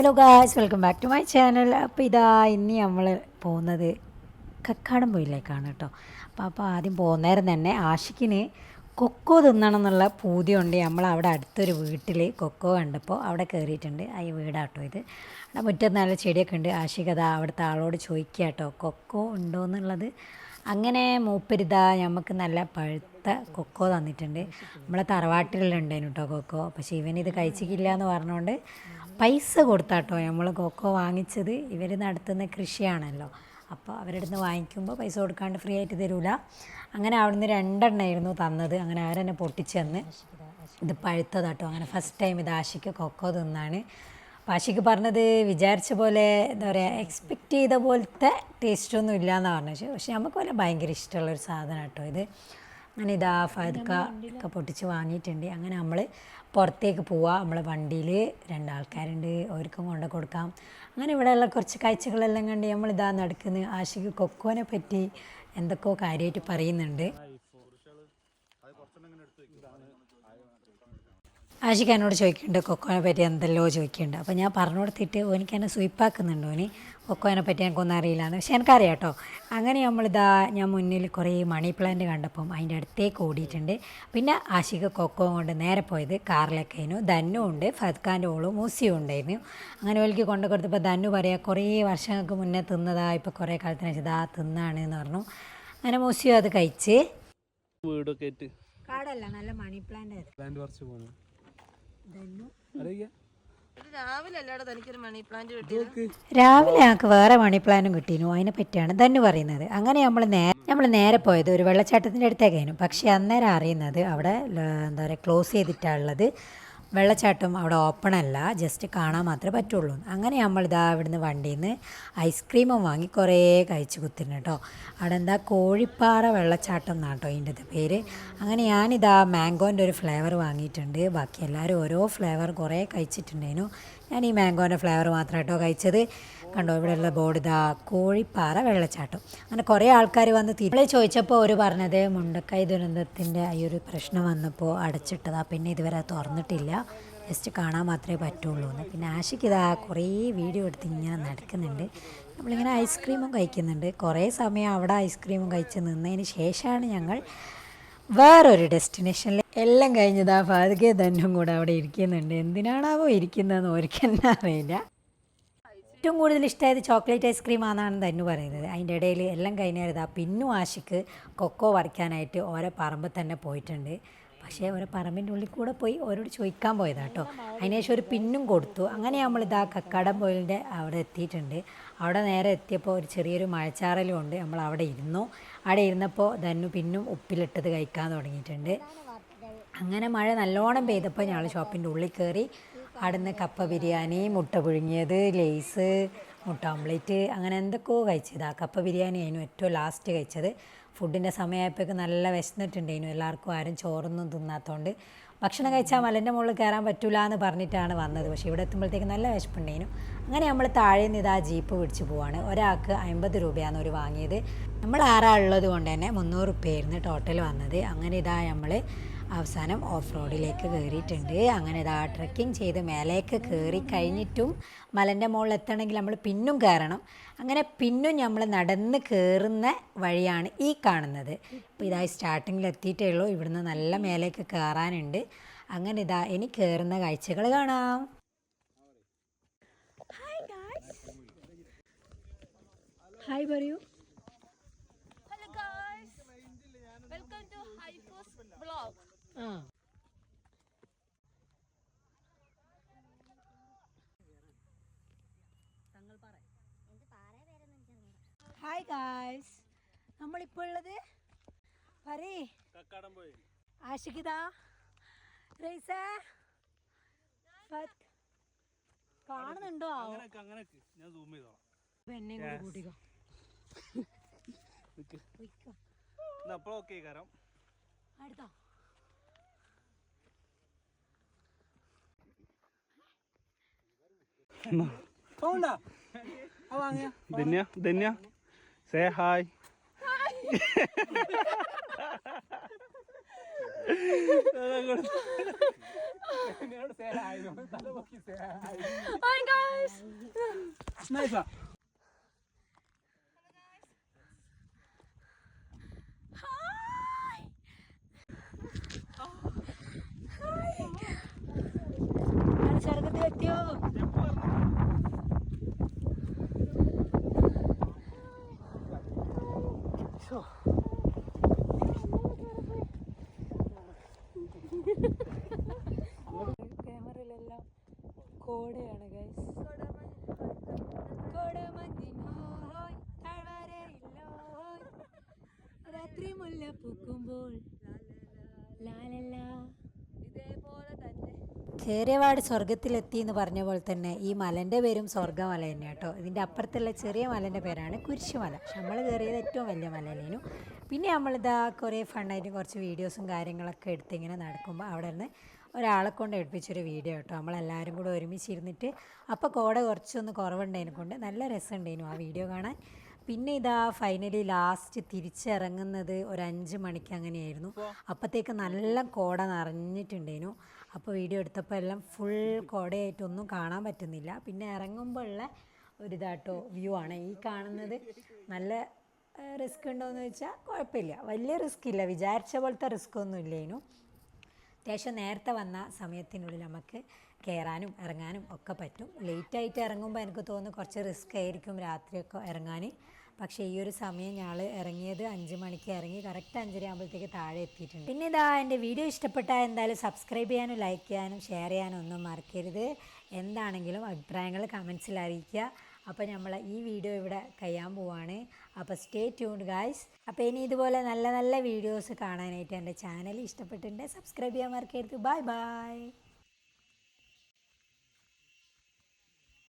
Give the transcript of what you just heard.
Hello guys, welcome back to my channel. അപ്പോൾ ഇതാ ഇനി നമ്മൾ പോകുന്നത് കക്കാടംപൊയിലേക്കാണ് കേട്ടോ. അപ്പോൾ ആദ്യം പോകുന്നേരം തന്നെ ആഷിക്കിന് കൊക്കോ തിന്നണം എന്നുള്ള പൂതിയുണ്ട്. നമ്മളവിടെ അടുത്തൊരു വീട്ടിൽ കൊക്കോ കണ്ടപ്പോൾ അവിടെ കയറിയിട്ടുണ്ട്. ആ ഈ വീടാട്ടോ ഇത്. അവിടെ മുറ്റത്ത് നല്ല ചെടിയൊക്കെ ഉണ്ട്. ആഷിക്ക് അതാ അവിടുത്തെ ആളോട് ചോദിക്കുക കേട്ടോ കൊക്കോ ഉണ്ടോ എന്നുള്ളത്. അങ്ങനെ മൂപ്പരിതാ നമുക്ക് നല്ല പഴുത്ത കൊക്കോ തന്നിട്ടുണ്ട്. നമ്മളെ തറവാട്ടിലുണ്ടായിരുന്നു കേട്ടോ കൊക്കോ. പക്ഷേ ഇവനിത് കഴിച്ചിട്ടില്ല എന്ന് പറഞ്ഞുകൊണ്ട് പൈസ കൊടുത്താട്ടോ നമ്മൾ കൊക്കോ വാങ്ങിച്ചത്. ഇവർ നടത്തുന്ന കൃഷിയാണല്ലോ, അപ്പോൾ അവരുടെ അടുത്ത് വാങ്ങിക്കുമ്പോൾ പൈസ കൊടുക്കാണ്ട് ഫ്രീ ആയിട്ട് തരൂല. അങ്ങനെ അവിടുന്ന് രണ്ടെണ്ണമായിരുന്നു തന്നത്. അങ്ങനെ അവരെന്നെ പൊട്ടിച്ച് തന്ന് ഇത് പഴുത്തതാട്ടോ. അങ്ങനെ ഫസ്റ്റ് ടൈം ഇത് ആഷിക്ക് കൊക്കോ തിന്നാണ്. അപ്പോൾ ആഷിക്ക് പറഞ്ഞത് വിചാരിച്ച പോലെ എന്താ പറയുക, എക്സ്പെക്റ്റ് ചെയ്ത പോലത്തെ ടേസ്റ്റൊന്നും ഇല്ലയെന്നാണ് പറഞ്ഞത്. പക്ഷേ നമുക്ക് പോലെ ഭയങ്കര ഇഷ്ടമുള്ളൊരു സാധനം കേട്ടോ ഇത്. അങ്ങനെ ഇതാ ഫഹദ്ക്ക ഒക്കെ പൊട്ടിച്ച് വാങ്ങിയിട്ടുണ്ട്. അങ്ങനെ നമ്മൾ പുറത്തേക്ക് പോവാം. നമ്മളെ വണ്ടിയിൽ രണ്ടാൾക്കാരുണ്ട്, അവർക്കും കൊണ്ട് കൊടുക്കാം. അങ്ങനെ ഇവിടെയുള്ള കുറച്ച് കാഴ്ചകളെല്ലാം കണ്ട് നമ്മളിതാ നടക്കുന്നത്. ആഷിക്ക് കൊക്കോനെ പറ്റി എന്തൊക്കെയോ കാര്യമായിട്ട് പറയുന്നുണ്ട്. ആഷിക്ക് എന്നോട് ചോദിക്കുന്നുണ്ട് കൊക്കോനെ പറ്റി എന്തെല്ലോ ചോദിക്കുന്നുണ്ട്. അപ്പോൾ ഞാൻ പറഞ്ഞു കൊടുത്തിട്ട് എനിക്ക് എന്നെ സ്വീപ്പാക്കുന്നുണ്ടോ ഓന് കൊക്കോനെ പറ്റി എനിക്കൊന്നും അറിയില്ലാന്ന്. പക്ഷെ എനിക്കറിയാം കേട്ടോ. അങ്ങനെ നമ്മളിതാ ഞാൻ മുന്നിൽ കുറേ മണി പ്ലാന്റ് കണ്ടപ്പം അതിൻ്റെ അടുത്തേക്ക് ഓടിയിട്ടുണ്ട്. പിന്നെ ആഷിക്ക് കൊക്കോ കൊണ്ട് നേരെ പോയത് കാറിലേക്കായിരുന്നു. ധന്നു ഉണ്ട്, ഫദ്ഖാൻ്റെ ഓളും മൂസിയും ഉണ്ടായിരുന്നു. അങ്ങനെ ഓലിക്ക് കൊണ്ടു കൊടുത്തപ്പോൾ ധന്നു പറയാം കുറേ വർഷങ്ങൾക്ക് മുന്നേ തിന്നതാ, ഇപ്പോൾ കുറേ കാലത്തിന് ശേഷം ഇതാ തിന്നാണ് എന്ന് പറഞ്ഞു. അങ്ങനെ മൂസിയും അത് കഴിച്ച്. വീടൊക്കെ കാടല്ല, നല്ല മണി പ്ലാന്റ്. രാവിലെ ഞങ്ങൾക്ക് വേറെ മണി പ്ലാനും കിട്ടിയിരുന്നു. അതിനെ പറ്റിയാണ് ധന്നു പറയുന്നത്. അങ്ങനെ നമ്മൾ നേരെ പോയത് ഒരു വെള്ളച്ചാട്ടത്തിൻ്റെ അടുത്തേക്കായിരുന്നു. പക്ഷേ അന്നേരം അറിയുന്നത് അവിടെ എന്താ പറയുക ക്ലോസ് ചെയ്തിട്ടുള്ളത്. വെള്ളച്ചാട്ടം അവിടെ ഓപ്പൺ അല്ല, ജസ്റ്റ് കാണാൻ മാത്രമേ പറ്റുള്ളൂ. അങ്ങനെ നമ്മളിതാ ഇവിടുന്ന് വണ്ടിയിൽ നിന്ന് ഐസ്ക്രീമും വാങ്ങി കുറേ കഴിച്ച് കുത്തിരുന്നു കേട്ടോ. അവിടെ എന്താ കോഴിപ്പാറ വെള്ളച്ചാട്ടം എന്നാണ് കേട്ടോ ഇതിൻ്റെ പേര്. അങ്ങനെ ഞാനിതാ മാംഗോൻ്റെ ഒരു ഫ്ലേവർ വാങ്ങിയിട്ടുണ്ട്. ബാക്കി എല്ലാവരും ഓരോ ഫ്ലേവർ കുറേ കഴിച്ചിട്ടുണ്ടായിരുന്നു. ഞാൻ ഈ മാംഗോൻ്റെ ഫ്ലേവർ മാത്രം കേട്ടോ കഴിച്ചത്. കണ്ടോ ഇവിടെയുള്ള ബോർഡ് ഇതാ കോഴിപ്പാറ വെള്ളച്ചാട്ടം. അങ്ങനെ കുറേ ആൾക്കാർ വന്ന് തിരികളെ ചോദിച്ചപ്പോൾ അവർ പറഞ്ഞത് മുണ്ടക്കൈ ദുരന്തത്തിൻ്റെ ഈ ഒരു പ്രശ്നം വന്നപ്പോൾ അടച്ചിട്ടതാ, പിന്നെ ഇതുവരെ തുറന്നിട്ടില്ല, ജസ്റ്റ് കാണാൻ മാത്രമേ പറ്റുള്ളൂ എന്ന്. പിന്നെ ആഷിക്ക് ഇതാ കുറേ വീഡിയോ എടുത്ത് ഇങ്ങനെ നടക്കുന്നുണ്ട്. നമ്മളിങ്ങനെ ഐസ്ക്രീമും കഴിക്കുന്നുണ്ട്. കുറേ സമയം അവിടെ ഐസ്ക്രീമും കഴിച്ച് നിന്നതിന് ശേഷമാണ് ഞങ്ങൾ വേറൊരു ഡെസ്റ്റിനേഷനിൽ എല്ലാം കഴിഞ്ഞതാ ഫാദുകെ ധന്നും കൂടെ അവിടെ ഇരിക്കുന്നുണ്ട്. എന്തിനാണാവോ ഇരിക്കുന്നതെന്ന് ഓർക്ക് തന്നെ അറിയില്ല. ഏറ്റവും കൂടുതൽ ഇഷ്ടമായത് ചോക്ലേറ്റ് ഐസ്ക്രീം ആണെന്നാണ് ധന്നു പറയുന്നത്. അതിൻ്റെ ഇടയിൽ എല്ലാം കഴിഞ്ഞാൽ പിന്നും ആഷിക്ക് കൊക്കോ പറിക്കാനായിട്ട് ഓരോ പറമ്പിൽ തന്നെ പോയിട്ടുണ്ട്. പക്ഷേ ഓരോ പറമ്പിൻ്റെ ഉള്ളിൽ കൂടെ പോയി ഓരോട് ചോദിക്കാൻ പോയതാട്ടോ. അതിനുശേഷം ഒരു പിന്നും കൊടുത്തു. അങ്ങനെ നമ്മളിതാ കക്കാടംപൊയിലിൻ്റെ അവിടെ എത്തിയിട്ടുണ്ട്. അവിടെ നേരെ എത്തിയപ്പോൾ ഒരു ചെറിയൊരു മഴച്ചാറലും ഉണ്ട്. നമ്മൾ അവിടെ ഇരുന്നു. അവിടെ ഇരുന്നപ്പോൾ ധന്നു പിന്നും ഉപ്പിലിട്ടത് കഴിക്കാൻ തുടങ്ങിയിട്ടുണ്ട്. അങ്ങനെ മഴ നല്ലോണം പെയ്തപ്പോൾ ഞങ്ങൾ ഷോപ്പിൻ്റെ ഉള്ളിൽ കയറി. അവിടുന്ന് കപ്പ ബിരിയാണി, മുട്ട പുഴുങ്ങിയത്, ലേസ്, മുട്ട ഓംലേറ്റ്, അങ്ങനെ എന്തൊക്കെയോ കഴിച്ചത്. ആ കപ്പ ബിരിയാണി ആയിരുന്നു ഏറ്റവും ലാസ്റ്റ് കഴിച്ചത്. ഫുഡിൻ്റെ സമയമായപ്പോഴേക്ക് നല്ല വിശന്നിട്ടുണ്ടായിരുന്നു. എല്ലാവർക്കും ആരും ചോറൊന്നും തിന്നാത്തതുകൊണ്ട് ഭക്ഷണം കഴിച്ചാൽ മലൻ്റെ മുകളിൽ കയറാൻ പറ്റില്ല എന്ന് പറഞ്ഞിട്ടാണ് വന്നത്. പക്ഷേ ഇവിടെ എത്തുമ്പോഴത്തേക്ക് നല്ല വിശപ്പുണ്ടായിരുന്നു. അങ്ങനെ നമ്മൾ താഴെ നിന്ന് ഇതാ ജീപ്പ് പിടിച്ച് പോവാണ്. ഒരാൾക്ക് 50 രൂപയാണ് ഒരു വാങ്ങിയത്. നമ്മൾ ആറാളുള്ളത് കൊണ്ട് തന്നെ 300 രൂപയായിരുന്നു ടോട്ടൽ വന്നത്. അങ്ങനെ ഇതാ നമ്മൾ അവസാനം ഓഫ് റോഡിലേക്ക് കയറിയിട്ടുണ്ട്. അങ്ങനെ ഇതാ ട്രെക്കിംഗ് ചെയ്ത് മേലേക്ക് കയറി കഴിഞ്ഞിട്ടും മലൻ്റെ മുകളിൽ എത്തണമെങ്കിൽ നമ്മൾ പിന്നും കയറണം. അങ്ങനെ പിന്നും നമ്മൾ നടന്ന് കയറുന്ന വഴിയാണ് ഈ കാണുന്നത്. ഇപ്പോൾ ഇതാ സ്റ്റാർട്ടിങ്ങിൽ എത്തിയിട്ടേ ഉള്ളൂ. ഇവിടുന്ന് നല്ല മേലേക്ക് കയറാനുണ്ട്. അങ്ങനെ ഇതാ ഇനി കയറുന്ന കാഴ്ചകൾ കാണാം. ഹായ് പറയൂ. Hello guys, welcome to Haifu's vlog. Hi guys, നമ്മളിപ്പോൾ ഉള്ളത് പറയേ ആഷിക്കിതാ റൈസ കാണുന്നുണ്ടോ? എന്നെയും കൂടി കൂട്ടിക്കോ. അടുത്തോ Dhanya say hi. Hi guys. Hi. സ്വർഗത്തിലെത്തിയോ? ക്യാമറയിലെല്ലാം കോടയാണ് ഗൈസ്. കോടമഞ്ഞിനോയ് താഴ്വരയില്ലോയ് രാത്രി മുല്ല പൂക്കുമ്പോൾ ലാലല്ല. ഇതേപോലെ തന്നെ ചേരവാട് സ്വർഗത്തിലെത്തി എന്ന് പറഞ്ഞ പോലെ തന്നെ ഈ മലൻ്റെ പേരും സ്വർഗ്ഗമല തന്നെ കേട്ടോ. ഇതിൻ്റെ അപ്പുറത്തുള്ള ചെറിയ മലൻ്റെ പേരാണ് കുരിശുമല. പക്ഷെ നമ്മൾ കയറിയത് ഏറ്റവും വലിയ മലയിലേനു. പിന്നെ നമ്മളിതാ കുറേ ഫണ്ണായിട്ട് കുറച്ച് വീഡിയോസും കാര്യങ്ങളൊക്കെ എടുത്ത് ഇങ്ങനെ നടക്കുമ്പോൾ അവിടെ നിന്ന് ഒരാളെ കൊണ്ട് എടുപ്പിച്ചൊരു വീഡിയോ കേട്ടോ. നമ്മളെല്ലാവരും കൂടെ ഒരുമിച്ചിരുന്നിട്ട് അപ്പോൾ കോട കുറച്ചൊന്ന് കുറവുണ്ടതിനെ കൊണ്ട് നല്ല രസമുണ്ടായിരുന്നു ആ വീഡിയോ കാണാൻ. പിന്നെ ഇതാ ഫൈനലി ലാസ്റ്റ് തിരിച്ചിറങ്ങുന്നത് ഒരു 5 മണിക്ക് അങ്ങനെയായിരുന്നു. അപ്പോഴത്തേക്ക് നല്ല കോട നിറഞ്ഞിട്ടുണ്ടായിരുന്നു. അപ്പോൾ വീഡിയോ എടുത്തപ്പോൾ എല്ലാം ഫുൾ കോടയായിട്ടൊന്നും കാണാൻ പറ്റുന്നില്ല. പിന്നെ ഇറങ്ങുമ്പോൾ ഉള്ള ഒരു ഇതാട്ടോ വ്യൂ ആണ് ഈ കാണുന്നത്. നല്ല റിസ്ക് ഉണ്ടോയെന്ന് ചോദിച്ചാൽ കുഴപ്പമില്ല, വലിയ റിസ്ക് ഇല്ല, വിചാരിച്ച പോലത്തെ റിസ്ക് ഒന്നും ഇല്ലേനു. അത്യാവശ്യം നേരത്തെ വന്ന സമയത്തിനുള്ളിൽ നമുക്ക് കയറാനും ഇറങ്ങാനും ഒക്കെ പറ്റും. ലേറ്റായിട്ട് ഇറങ്ങുമ്പോൾ എനിക്ക് തോന്നുന്നു കുറച്ച് റിസ്ക് ആയിരിക്കും രാത്രിയൊക്കെ ഇറങ്ങാൻ. പക്ഷേ ഈ ഒരു സമയം ഞങ്ങൾ ഇറങ്ങിയത് 5 മണിക്ക് ഇറങ്ങി കറക്റ്റ് 5:30 ആകുമ്പോഴത്തേക്ക് താഴെ എത്തിയിട്ടുണ്ട്. പിന്നെ ഇതാ എൻ്റെ വീഡിയോ ഇഷ്ടപ്പെട്ടാൽ എന്തായാലും സബ്സ്ക്രൈബ് ചെയ്യാനും ലൈക്ക് ചെയ്യാനും ഷെയർ ചെയ്യാനും ഒന്നും മറക്കരുത്. എന്താണെങ്കിലും അഭിപ്രായങ്ങൾ കമൻസിൽ അറിയിക്കുക. അപ്പോൾ നമ്മൾ ഈ വീഡിയോ ഇവിടെ കഴിയാൻ പോവാണ്. അപ്പോൾ സ്റ്റേ ട്യൂൺഡ് ഗായ്സ്. അപ്പോൾ ഇനി ഇതുപോലെ നല്ല നല്ല വീഡിയോസ് കാണാനായിട്ട് എൻ്റെ ചാനൽ ഇഷ്ടപ്പെട്ടിട്ടുണ്ട് സബ്സ്ക്രൈബ് ചെയ്യാൻ മറക്കരുത്. Bye bye.